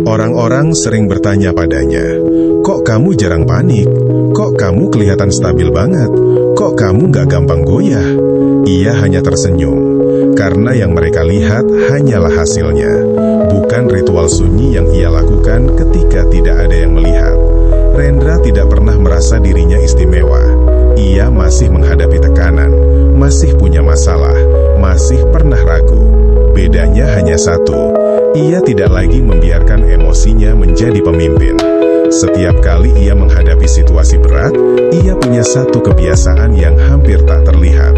Orang-orang sering bertanya padanya, "Kok kamu jarang panik? Kok kamu kelihatan stabil banget? Kok kamu gak gampang goyah?" Ia hanya tersenyum, karena yang mereka lihat hanyalah hasilnya, bukan ritual sunyi yang ia lakukan ketika tidak ada yang melihat. Rendra tidak pernah merasa dirinya istimewa. Ia masih menghadapi tekanan, masih punya masalah, masih pernah ragu. Bedanya hanya satu, ia tidak lagi membiarkan emosinya menjadi pemimpin. Setiap kali ia menghadapi situasi berat, ia punya satu kebiasaan yang hampir tak terlihat.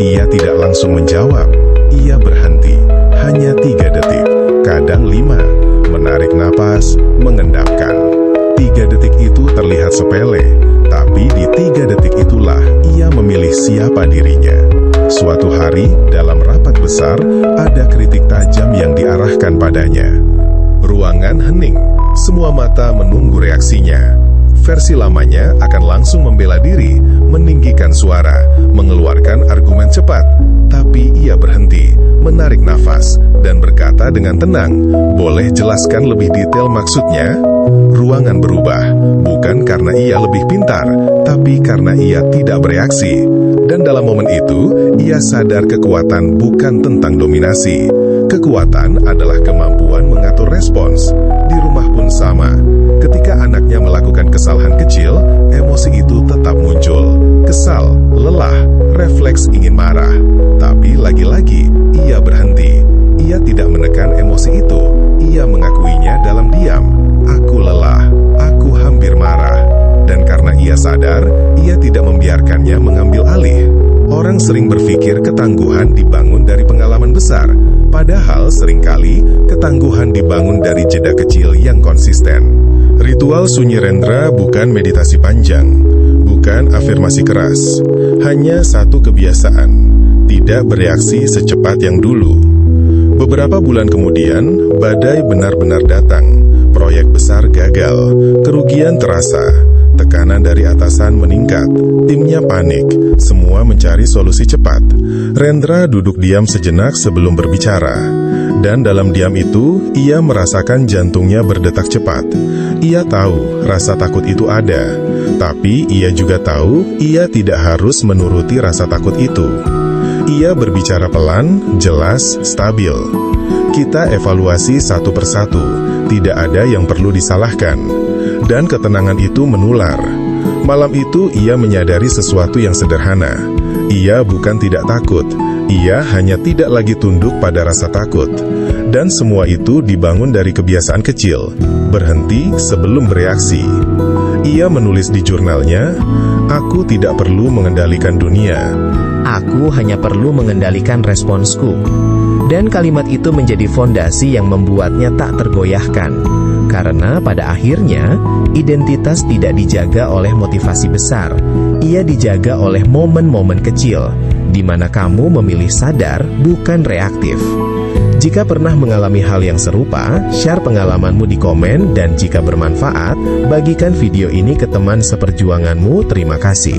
Ia tidak langsung menjawab, ia berhenti, hanya 3 detik, kadang 5, menarik napas, mengendapkan. 3 detik itu terlihat sepele, tapi di 3 detik itulah ia memilih siapa dirinya. Suatu hari, dalam rapat besar, ada kritik tajam yang diarahkan padanya. Ruangan hening, semua mata menunggu reaksinya. Versi lamanya akan langsung membela diri, meninggikan suara, mengeluarkan argumen cepat. Tapi ia berhenti, menarik nafas, dan berkata dengan tenang, "Boleh jelaskan lebih detail maksudnya?" Ruangan berubah, bukan karena ia lebih pintar, tapi karena ia tidak bereaksi. Dan dalam momen itu, ia sadar kekuatan bukan tentang dominasi. Kekuatan adalah kemampuan mengatur respons. Di rumah pun sama. Ketika anaknya melakukan kesalahan kecil, emosi itu tetap muncul. Kesal, lelah, refleks ingin marah. Tapi lagi-lagi, ia berhenti. Ia tidak menekan emosi itu. Ia mengakuinya dalam diam. "Aku lelah, aku hampir marah." Dan karena ia sadar, ia tidak membiarkannya mengambil alih. Orang sering berpikir ketangguhan dibangun dari pengalaman besar, padahal seringkali ketangguhan dibangun dari jeda kecil yang konsisten. Ritual sunyi Rendra bukan meditasi panjang, bukan afirmasi keras, hanya satu kebiasaan, tidak bereaksi secepat yang dulu. Beberapa bulan kemudian, badai benar-benar datang, proyek besar gagal, kerugian terasa, tekanan dari atasan meningkat, timnya panik, semua mencari solusi cepat. Rendra duduk diam sejenak sebelum berbicara, dan dalam diam itu, ia merasakan jantungnya berdetak cepat. Ia tahu rasa takut itu ada, tapi ia juga tahu ia tidak harus menuruti rasa takut itu. Ia berbicara pelan, jelas, stabil. Kita evaluasi satu persatu, tidak ada yang perlu disalahkan. Dan ketenangan itu menular. Malam itu ia menyadari sesuatu yang sederhana. Ia bukan tidak takut, ia hanya tidak lagi tunduk pada rasa takut. Dan semua itu dibangun dari kebiasaan kecil, berhenti sebelum bereaksi. Ia menulis di jurnalnya, "Aku tidak perlu mengendalikan dunia. Aku hanya perlu mengendalikan responsku." Dan kalimat itu menjadi fondasi yang membuatnya tak tergoyahkan. Karena pada akhirnya, identitas tidak dijaga oleh motivasi besar. Ia dijaga oleh momen-momen kecil, di mana kamu memilih sadar, bukan reaktif. Jika pernah mengalami hal yang serupa, share pengalamanmu di komen, dan jika bermanfaat, bagikan video ini ke teman seperjuanganmu. Terima kasih.